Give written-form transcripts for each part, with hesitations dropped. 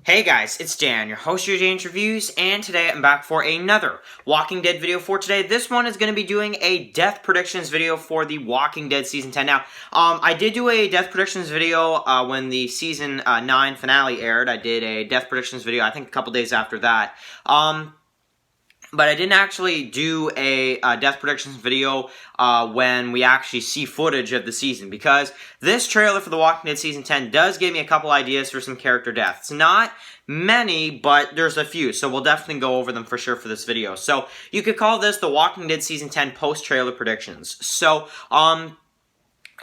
Hey guys, it's Dan, your host of your Dan's Reviews, and today I'm back for another Walking Dead video for today. This one is going to be doing a death predictions video for the Walking Dead Season 10. Now, I did do a death predictions video when the Season 9 finale aired. I did a death predictions video, I think a couple days after that. But I didn't actually do a death predictions video when we actually see footage of the season, because this trailer for The Walking Dead Season 10 does give me a couple ideas for some character deaths. Not many, but there's a few, so we'll definitely go over them for sure for this video. So you could call this The Walking Dead Season 10 post-trailer predictions. So,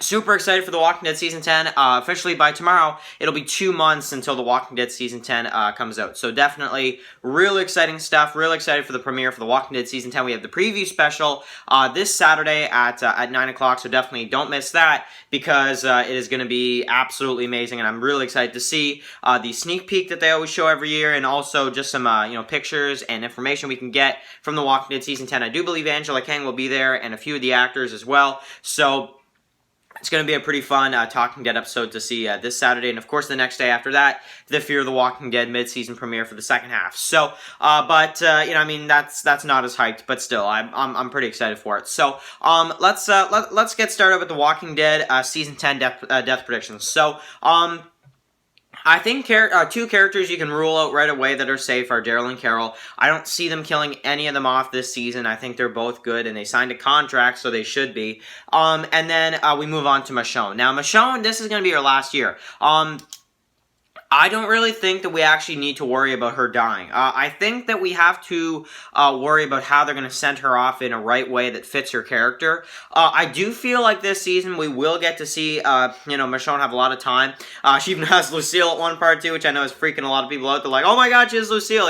super excited for The Walking Dead Season 10. Officially, by tomorrow, it'll be 2 months until The Walking Dead Season 10 comes out. So definitely really exciting stuff. Really excited for the premiere for The Walking Dead Season 10. We have the preview special this Saturday at 9 o'clock, so definitely don't miss that, because it is going to be absolutely amazing, and I'm really excited to see the sneak peek that they always show every year, and also just some pictures and information we can get from The Walking Dead Season 10. I do believe Angela Kang will be there, and a few of the actors as well. So it's going to be a pretty fun Talking Dead episode to see this Saturday, and of course the next day after that, the Fear the Walking Dead mid-season premiere for the second half. So, that's not as hyped, but still, I'm pretty excited for it. So, let's get started with the Walking Dead Season 10 death predictions. So, I think two characters you can rule out right away that are safe are Daryl and Carol. I don't see them killing any of them off this season. I think they're both good, and they signed a contract, so they should be. And then we move on to Michonne. Now, Michonne, this is going to be her last year. I don't really think that we actually need to worry about her dying. I think that we have to worry about how they're going to send her off in a right way that fits her character. I do feel like this season we will get to see, Michonne have a lot of time. She even has Lucille at one part too, which I know is freaking a lot of people out. They're like, oh my god, she has Lucille,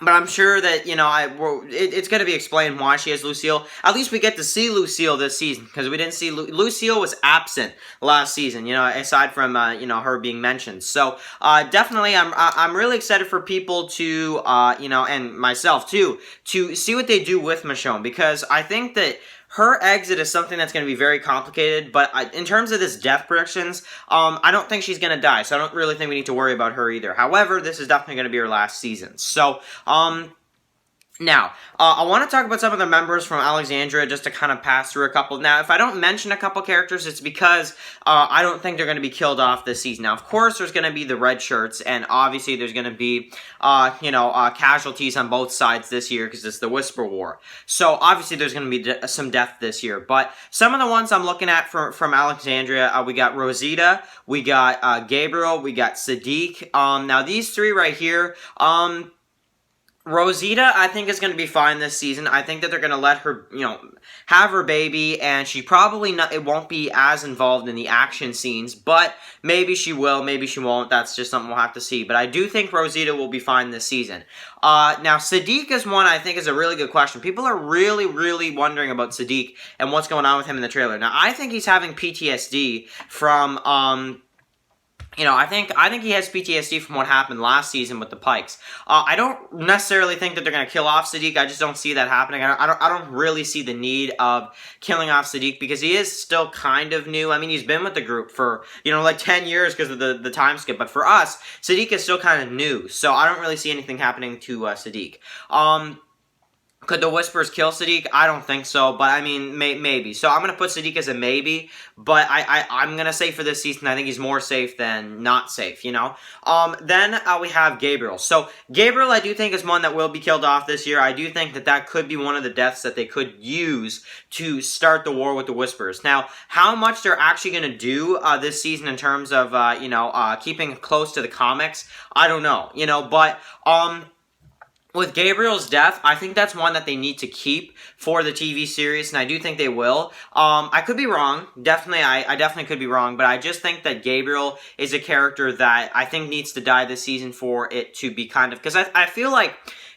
But I'm sure that, it's going to be explained why she has Lucille. At least we get to see Lucille this season, because we didn't see... Lucille was absent last season, aside from, her being mentioned. So, definitely, I'm really excited for people to, and myself, too, to see what they do with Michonne, because I think that her exit is something that's going to be very complicated, but in terms of this death predictions, I don't think she's going to die, so I don't really think we need to worry about her either. However, this is definitely going to be her last season. So, now, I want to talk about some of the members from Alexandria, just to kind of pass through a couple. Now, if I don't mention a couple characters, it's because I don't think they're going to be killed off this season. Now, of course, there's going to be the red shirts, and obviously there's going to be, casualties on both sides this year, because it's the Whisper War. So, obviously, there's going to be some death this year. But some of the ones I'm looking at from Alexandria, we got Rosita, we got Gabriel, we got Sadiq. Now, these three right here, Rosita, I think, is going to be fine this season. I think that they're going to let her, have her baby, and she probably it won't be as involved in the action scenes, but maybe she will, maybe she won't. That's just something we'll have to see. But I do think Rosita will be fine this season. Now, Sadiq is one I think is a really good question. People are really, really wondering about Sadiq and what's going on with him in the trailer. Now, I think he's having PTSD from, I think he has PTSD from what happened last season with the Pikes. I don't necessarily think that they're going to kill off Sadiq. I just don't see that happening. I don't really see the need of killing off Sadiq, because he is still kind of new. I mean, he's been with the group for, like 10 years because of the time skip. But for us, Sadiq is still kind of new. So I don't really see anything happening to Sadiq. Could the Whispers kill Sadiq? I don't think so, but I mean, maybe. So I'm going to put Sadiq as a maybe, but I'm going to say for this season, I think he's more safe than not safe, Then we have Gabriel. So Gabriel, I do think, is one that will be killed off this year. I do think that could be one of the deaths that they could use to start the war with the Whispers. Now, how much they're actually going to do this season in terms of, keeping close to the comics, I don't know, but, with Gabriel's death, I think that's one that they need to keep for the TV series, and I do think they will. I could be wrong. Definitely, I definitely could be wrong, but I just think that Gabriel is a character that I think needs to die this season for it to be kind of... Because I feel like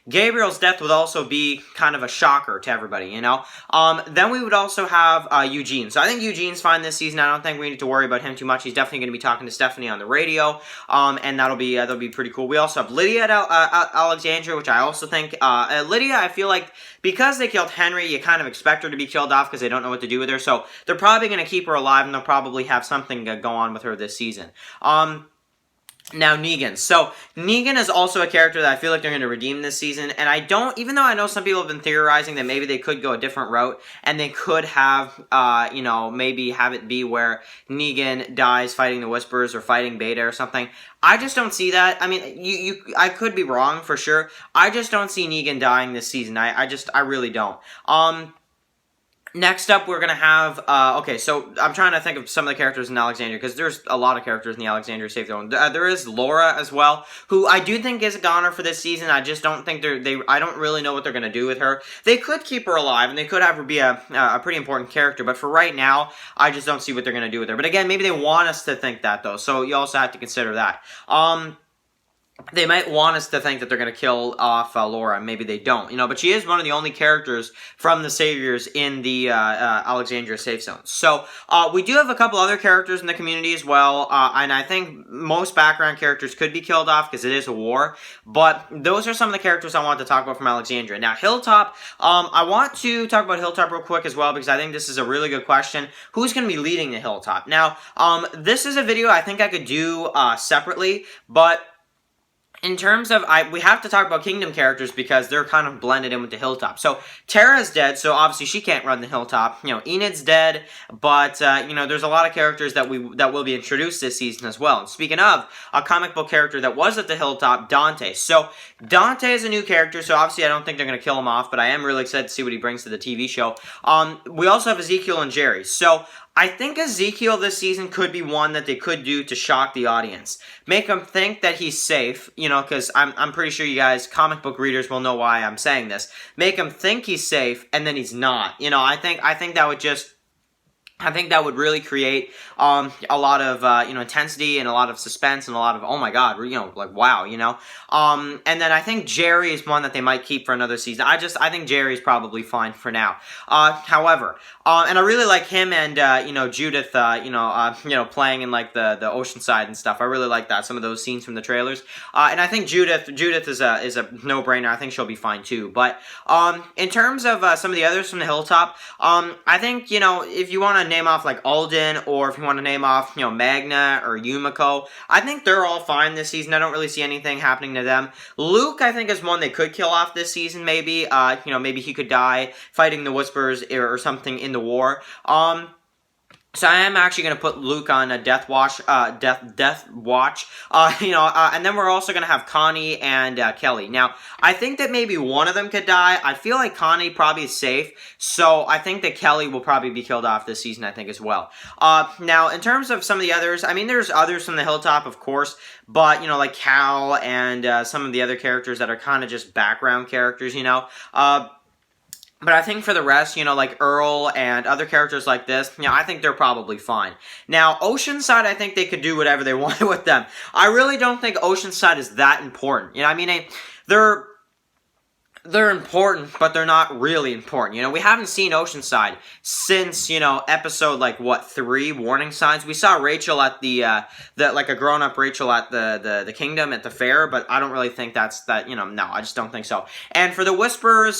Gabriel's death would also be kind of a shocker to everybody, Then we would also have Eugene. So I think Eugene's fine this season. I don't think we need to worry about him too much. He's definitely going to be talking to Stephanie on the radio, and that'll be pretty cool. We also have Lydia at Alexandria, which I also think... Lydia, I feel like, because they killed Henry, you kind of expect her to be killed off because they don't know what to do with her. So they're probably going to keep her alive, and they'll probably have something go on with her this season. Now, Negan. So, Negan is also a character that I feel like they're going to redeem this season, and I don't, even though I know some people have been theorizing that maybe they could go a different route, and they could have, you know, maybe have it be where Negan dies fighting the Whisperers or fighting Beta or something. I just don't see that. I mean, I could be wrong for sure. I just don't see Negan dying this season. I really don't. Next up, we're going to have, okay, so I'm trying to think of some of the characters in Alexandria, because there's a lot of characters in the Alexandria Safe Zone. There is Laura as well, who I do think is a goner for this season. I just don't think I don't really know what they're going to do with her. They could keep her alive, and they could have her be a pretty important character, but for right now, I just don't see what they're going to do with her. But again, maybe they want us to think that, though, so you also have to consider that. They might want us to think that they're going to kill off Laura, and maybe they don't, you know, but she is one of the only characters from the Saviors in the Alexandria Safe Zone. So, we do have a couple other characters in the community as well, and I think most background characters could be killed off because it is a war, but those are some of the characters I want to talk about from Alexandria. Now, Hilltop, I want to talk about Hilltop real quick as well because I think this is a really good question. Who's going to be leading the Hilltop? Now, this is a video I think I could do separately, but in terms of, we have to talk about Kingdom characters because they're kind of blended in with the Hilltop. So, Terra's dead, so obviously she can't run the Hilltop. You know, Enid's dead, but, you know, there's a lot of characters that will be introduced this season as well. And speaking of, a comic book character that was at the Hilltop, Dante. So, Dante is a new character, so obviously I don't think they're going to kill him off, but I am really excited to see what he brings to the TV show. We also have Ezekiel and Jerry. So, I think Ezekiel this season could be one that they could do to shock the audience. Make them think that he's safe, you know, because I'm pretty sure you guys, comic book readers, will know why I'm saying this. Make him think he's safe, and then he's not. You know, I think that would just... I think that would really create a lot of, you know, intensity and a lot of suspense and a lot of, oh my god, you know, like, wow, you know. And then I think Jerry is one that they might keep for another season. I think Jerry's probably fine for now. However, and I really like him and, you know, Judith, you know, playing in, like, the Oceanside and stuff. I really like that, some of those scenes from the trailers. And I think Judith is a no-brainer. I think she'll be fine, too. But, in terms of some of the others from the Hilltop, I think, you know, if you want to name off like Alden, or if you want to name off, you know, Magna or Yumiko, I think they're all fine this season. I don't really see anything happening to them. Luke, I think, is one they could kill off this season, maybe. You know, maybe he could die fighting the Whisperers or something in the war. So I am actually going to put Luke on a death watch, you know, and then we're also going to have Connie and Kelly. Now, I think that maybe one of them could die. I feel like Connie probably is safe, so I think that Kelly will probably be killed off this season, I think, as well. Now, in terms of some of the others, I mean, there's others from the Hilltop, of course, but, you know, like Cal and some of the other characters that are kind of just background characters, you know. But I think for the rest, you know, like Earl and other characters like this, you know, I think they're probably fine. Now, Oceanside, I think they could do whatever they want with them. I really don't think Oceanside is that important. You know, I mean, they're important, but they're not really important. You know, we haven't seen Oceanside since, you know, episode, like, what, 3, Warning Signs? We saw Rachel at like a grown-up Rachel at the Kingdom at the fair, but I don't really think you know, no, I just don't think so. And for the Whisperers,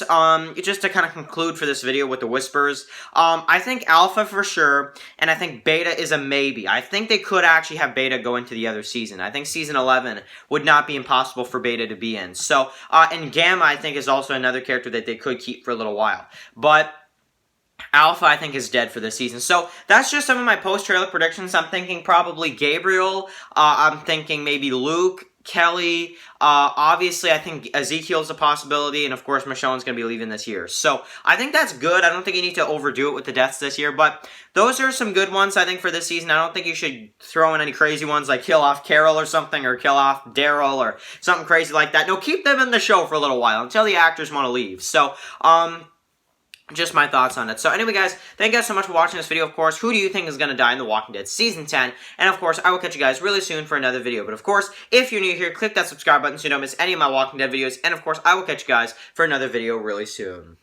just to kind of conclude for this video with the Whisperers, I think Alpha for sure, and I think Beta is a maybe. I think they could actually have Beta go into the other season. I think season 11 would not be impossible for Beta to be in. So, and Gamma, I think, is also another character that they could keep for a little while. But Alpha, I think, is dead for this season. So, that's just some of my post-trailer predictions. I'm thinking probably Gabriel. I'm thinking maybe Luke, Kelly. Obviously, I think Ezekiel's a possibility. And, of course, Michonne's going to be leaving this year. So, I think that's good. I don't think you need to overdo it with the deaths this year. But those are some good ones, I think, for this season. I don't think you should throw in any crazy ones like kill off Carol or something, or kill off Daryl or something crazy like that. No, keep them in the show for a little while until the actors want to leave. So, just my thoughts on it. So anyway, guys, thank you guys so much for watching this video. Of course, who do you think is going to die in The Walking Dead Season 10? And of course, I will catch you guys really soon for another video. But of course, if you're new here, click that subscribe button so you don't miss any of my Walking Dead videos. And of course, I will catch you guys for another video really soon.